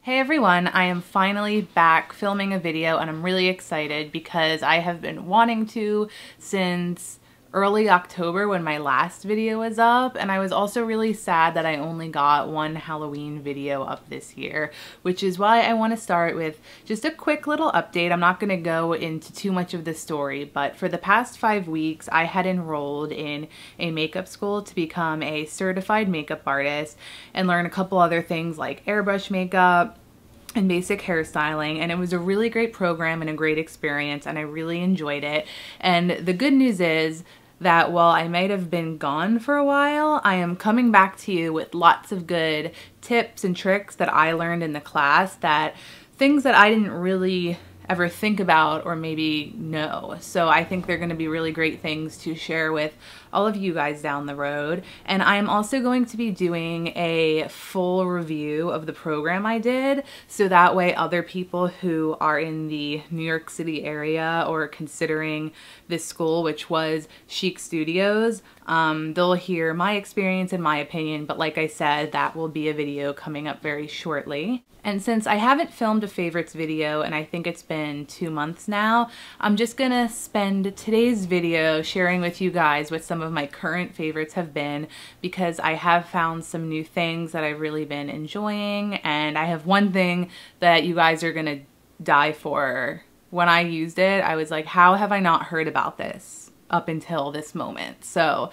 Hey everyone, I am finally back filming a video and I'm really excited because I have been wanting to since early October when my last video was up, and I was also really sad that I only got one Halloween video up this year, which is why I want to start with just a quick little update. I'm not going to go into too much of the story, but for the past 5 weeks I had enrolled in a makeup school to become a certified makeup artist and learn a couple other things like airbrush makeup and basic hairstyling, and it was a really great program and a great experience, and I really enjoyed it. And the good news is that while I might have been gone for a while, I am coming back to you with lots of good tips and tricks that I learned in the class, that things that I didn't really ever think about or maybe know. So I think they're going to be really great things to share with all of you guys down the road. And I'm also going to be doing a full review of the program I did, so that way other people who are in the New York City area or considering this school, which was Chic Studios, they'll hear my experience and my opinion. But like I said, that will be a video coming up very shortly. And since I haven't filmed a favorites video, and I think it's been 2 months now, I'm just gonna spend today's video sharing with you guys what some of my current favorites have been, because I have found some new things that I've really been enjoying, and I have one thing that you guys are gonna die for. When I used it, I was like, how have I not heard about this up until this moment? So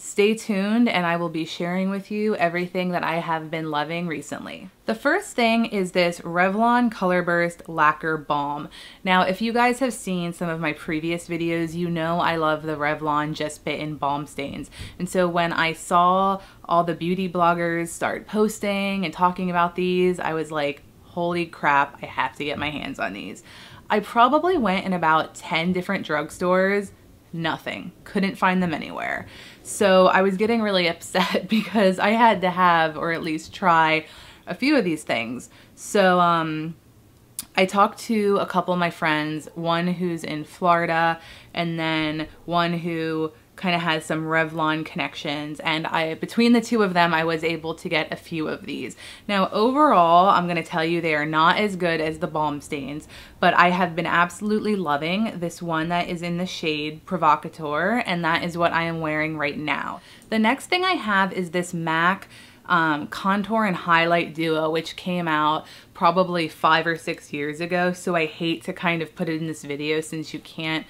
stay tuned and I will be sharing with you everything that I have been loving recently. The first thing is this Revlon Color Burst Lacquer Balm. Now, if you guys have seen some of my previous videos, you know I love the Revlon Just Bitten Balm Stains. And so when I saw all the beauty bloggers start posting and talking about these, I was like, holy crap, I have to get my hands on these. I probably went in about 10 different drugstores. Nothing. Couldn't find them anywhere. So I was getting really upset because I had to have, or at least try, a few of these things. So I talked to a couple of my friends, one who's in Florida and then one who kind of has some Revlon connections, and between the two of them I was able to get a few of these. Now overall, I'm going to tell you they are not as good as the Balm Stains, but I have been absolutely loving this one that is in the shade Provocateur, and that is what I am wearing right now. The next thing I have is this MAC contour and highlight duo, which came out probably 5 or 6 years ago, so I hate to kind of put it in this video since you can't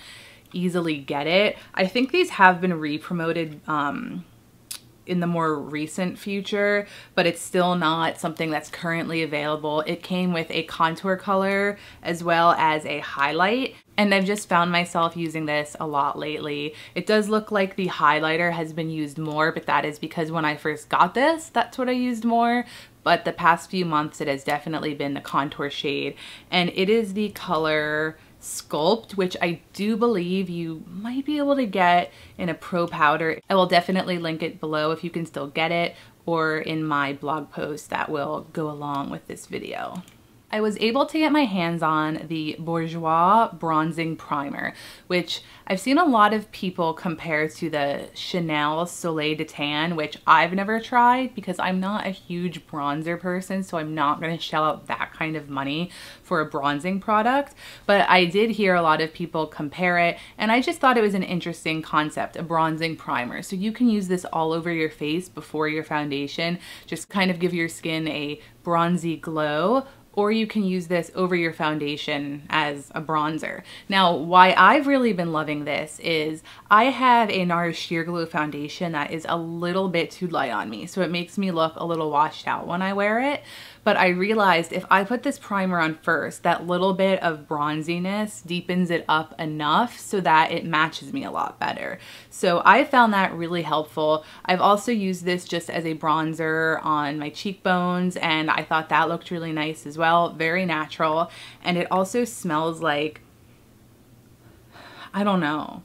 easily get it. I think these have been re-promoted in the more recent future, but it's still not something that's currently available. It came with a contour color as well as a highlight, and I've just found myself using this a lot lately. It does look like the highlighter has been used more, but that is because when I first got this, that's what I used more. But the past few months it has definitely been the contour shade, and it is the color Sculpt, which I do believe you might be able to get in a pro powder. I will definitely link it below if you can still get it, or in my blog post that will go along with this video. I was able to get my hands on the Bourjois Bronzing Primer, which I've seen a lot of people compare to the Chanel Soleil de Tan, which I've never tried because I'm not a huge bronzer person, so I'm not going to shell out that kind of money for a bronzing product. But I did hear a lot of people compare it, and I just thought it was an interesting concept, a bronzing primer. So you can use this all over your face before your foundation, just kind of give your skin a bronzy glow, or you can use this over your foundation as a bronzer. Now, why I've really been loving this is I have a NARS Sheer Glow foundation that is a little bit too light on me, so it makes me look a little washed out when I wear it. But I realized if I put this primer on first, that little bit of bronziness deepens it up enough so that it matches me a lot better. So I found that really helpful. I've also used this just as a bronzer on my cheekbones, and I thought that looked really nice as well. Very natural, and it also smells like, I don't know,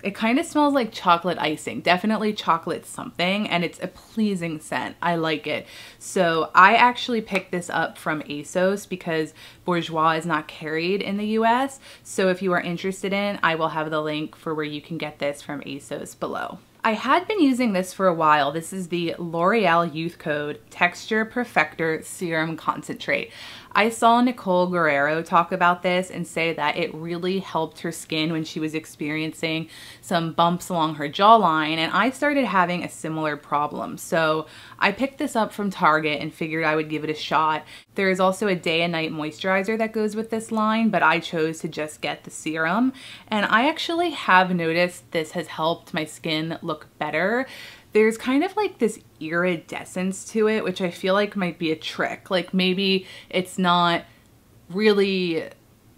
it kind of smells like chocolate icing, definitely chocolate something, and it's a pleasing scent. I like it. So I actually picked this up from ASOS because Bourjois is not carried in the US. So if you are interested in, I will have the link for where you can get this from ASOS below. I had been using this for a while. This is the L'Oreal Youth Code Texture Perfector Serum Concentrate. I saw Nicole Guerrero talk about this and say that it really helped her skin when she was experiencing some bumps along her jawline, and I started having a similar problem. So I picked this up from Target and figured I would give it a shot. There is also a day and night moisturizer that goes with this line, but I chose to just get the serum. And I actually have noticed this has helped my skin look better. There's kind of like this iridescence to it, which I feel like might be a trick. Like maybe it's not really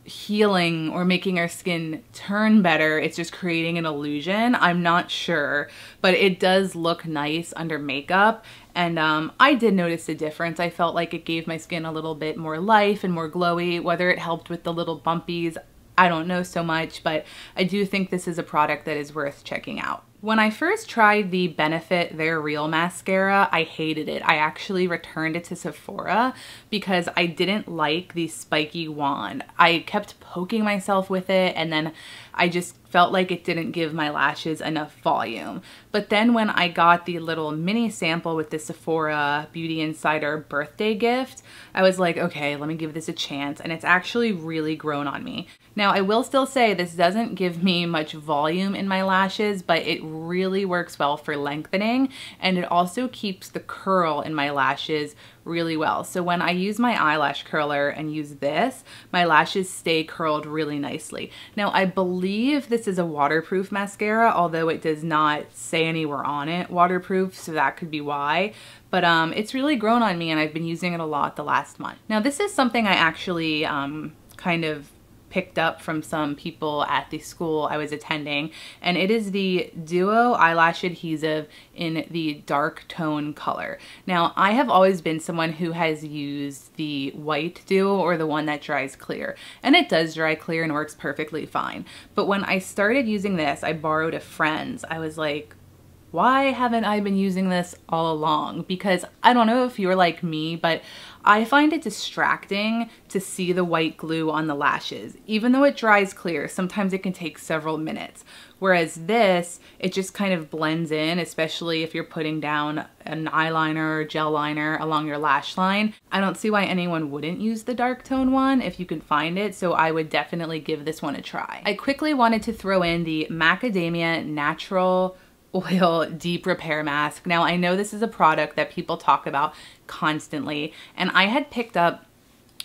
healing or making our skin turn better. It's just creating an illusion. I'm not sure, but it does look nice under makeup. And I did notice a difference. I felt like it gave my skin a little bit more life and more glowy. Whether it helped with the little bumpies, I don't know so much, but I do think this is a product that is worth checking out. When I first tried the Benefit They're Real mascara, I hated it. I actually returned it to Sephora because I didn't like the spiky wand. I kept poking myself with it, and then I just felt like it didn't give my lashes enough volume. But then when I got the little mini sample with the Sephora Beauty Insider birthday gift, I was like, okay, let me give this a chance, and it's actually really grown on me. Now, I will still say this doesn't give me much volume in my lashes, but it really works well for lengthening, and it also keeps the curl in my lashes really well. So when I use my eyelash curler and use this, my lashes stay curled really nicely. Now, I believe this is a waterproof mascara, although it does not say anywhere on it waterproof, so that could be why. But it's really grown on me, and I've been using it a lot the last month. Now, this is something I actually kind of picked up from some people at the school I was attending, and it is the Duo Eyelash Adhesive in the dark tone color. Now, I have always been someone who has used the white Duo or the one that dries clear, and it does dry clear and works perfectly fine. But when I started using this, I borrowed a friend's. I was like, why haven't I been using this all along? Because I don't know if you're like me, but I find it distracting to see the white glue on the lashes. Even though it dries clear, sometimes it can take several minutes. Whereas this, it just kind of blends in, especially if you're putting down an eyeliner or gel liner along your lash line. I don't see why anyone wouldn't use the dark tone one if you can find it, so I would definitely give this one a try. I quickly wanted to throw in the Macadamia Natural Oil Deep Repair Mask. Now, I know this is a product that people talk about constantly, and I had picked up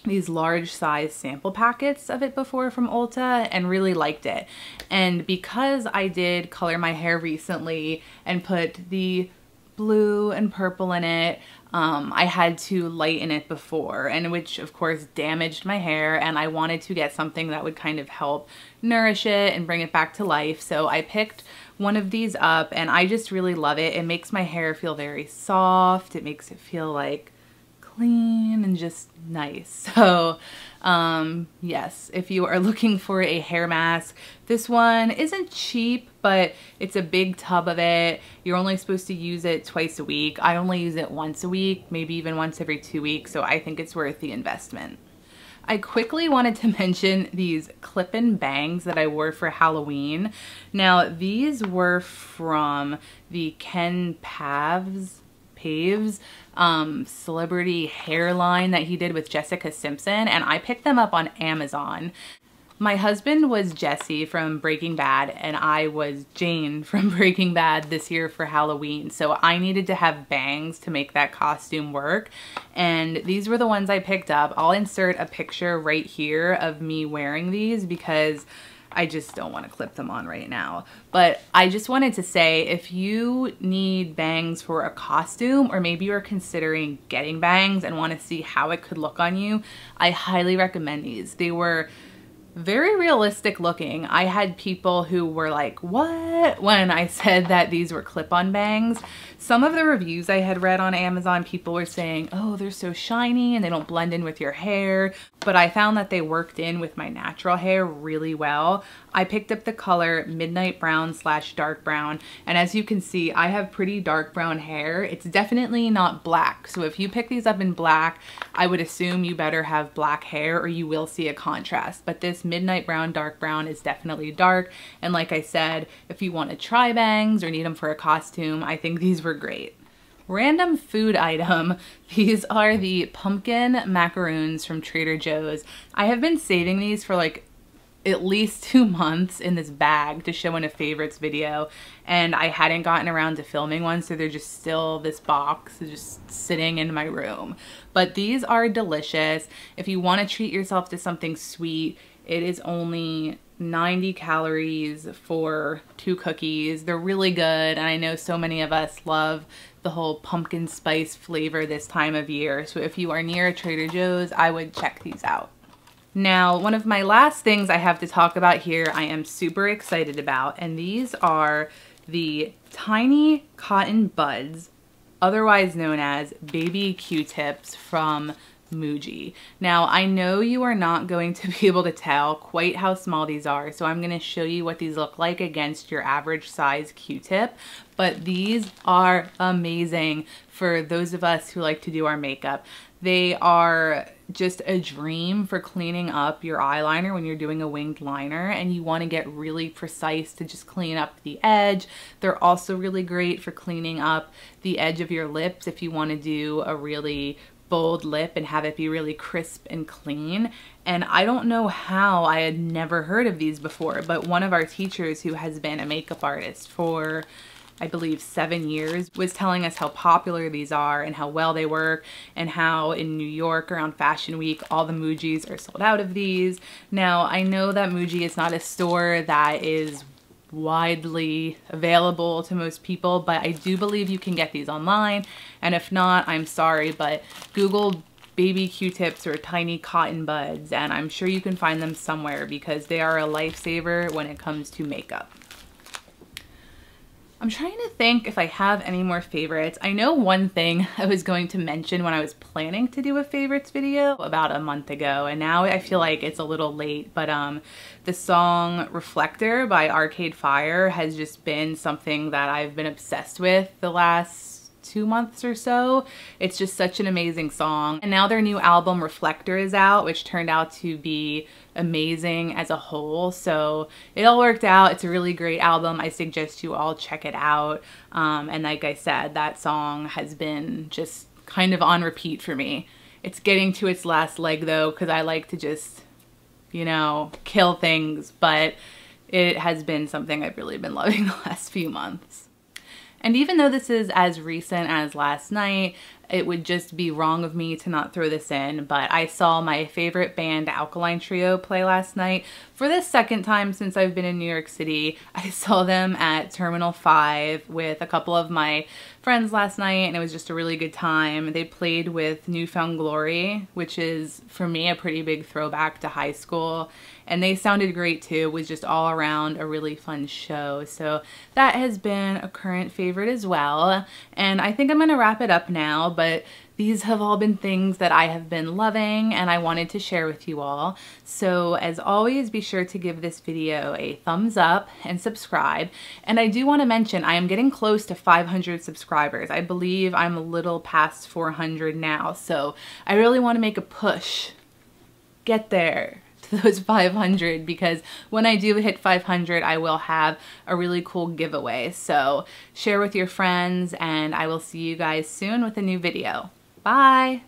these large size sample packets of it before from Ulta and really liked it. And because I did color my hair recently and put the blue and purple in it, I had to lighten it before, and which of course damaged my hair, and I wanted to get something that would kind of help nourish it and bring it back to life. So I picked one of these up, and I just really love it. It makes my hair feel very soft. It makes it feel like clean and just nice. So yes, if you are looking for a hair mask, this one isn't cheap, but it's a big tub of it. You're only supposed to use it twice a week. I only use it once a week, maybe even once every 2 weeks, so I think it's worth the investment. I quickly wanted to mention these clip-in bangs that I wore for Halloween. Now, these were from the Ken Paves celebrity hairline that he did with Jessica Simpson, and I picked them up on Amazon. My husband was Jesse from Breaking Bad, and I was Jane from Breaking Bad this year for Halloween, so I needed to have bangs to make that costume work, and these were the ones I picked up. I'll insert a picture right here of me wearing these because I just don't want to clip them on right now. But I just wanted to say, if you need bangs for a costume, or maybe you're considering getting bangs and want to see how it could look on you, I highly recommend these. They were very realistic looking. I had people who were like, what? When I said that these were clip-on bangs. Some of the reviews I had read on Amazon, people were saying, oh, they're so shiny and they don't blend in with your hair. But I found that they worked in with my natural hair really well. I picked up the color Midnight Brown / Dark Brown. And as you can see, I have pretty dark brown hair. It's definitely not black. So if you pick these up in black, I would assume you better have black hair or you will see a contrast. But this this midnight brown, dark brown is definitely dark. And like I said, if you want to try bangs or need them for a costume, I think these were great. Random food item. These are the pumpkin macaroons from Trader Joe's. I have been saving these for like at least 2 months in this bag to show in a favorites video, and I hadn't gotten around to filming one, so they're just still this box just sitting in my room. But these are delicious. If you want to treat yourself to something sweet, it is only 90 calories for 2 cookies. They're really good, and I know so many of us love the whole pumpkin spice flavor this time of year. So if you are near a Trader Joe's, I would check these out. Now, one of my last things I have to talk about here, I am super excited about, and these are the tiny cotton buds, otherwise known as baby Q-tips from Muji. Now, I know you are not going to be able to tell quite how small these are, so I'm going to show you what these look like against your average size Q-tip, but these are amazing for those of us who like to do our makeup. They are just a dream for cleaning up your eyeliner when you're doing a winged liner and you want to get really precise to just clean up the edge. They're also really great for cleaning up the edge of your lips if you want to do a really bold lip and have it be really crisp and clean. And I don't know how I had never heard of these before, but one of our teachers who has been a makeup artist for I believe 7 years, was telling us how popular these are and how well they work, and how in New York around Fashion Week all the Mujis are sold out of these. Now, I know that Muji is not a store that is widely available to most people, but I do believe you can get these online, and if not, I'm sorry, but Google baby Q-tips or tiny cotton buds and I'm sure you can find them somewhere because they are a lifesaver when it comes to makeup. I'm trying to think if I have any more favorites. I know one thing I was going to mention when I was planning to do a favorites video about a month ago, and now I feel like it's a little late, but the song Reflector by Arcade Fire has just been something that I've been obsessed with the last 2 months or so. It's just such an amazing song. And now their new album Reflector is out, which turned out to be amazing as a whole. So it all worked out. It's a really great album. I suggest you all check it out. And like I said, that song has been just kind of on repeat for me. It's getting to its last leg though, because I like to just, you know, kill things, but it has been something I've really been loving the last few months. And even though this is as recent as last night, it would just be wrong of me to not throw this in, but I saw my favorite band Alkaline Trio play last night. For the second time since I've been in New York City, I saw them at Terminal 5 with a couple of my friends last night, and it was just a really good time. They played with New Found Glory, which is, for me, a pretty big throwback to high school, and they sounded great too. It was just all around a really fun show, so that has been a current favorite as well. And I think I'm gonna wrap it up now, but these have all been things that I have been loving and I wanted to share with you all. So as always, be sure to give this video a thumbs up and subscribe. And I do want to mention I am getting close to 500 subscribers. I believe I'm a little past 400 now, so I really want to make a push. Get there to those 500, because when I do hit 500, I will have a really cool giveaway. So share with your friends, and I will see you guys soon with a new video. Bye!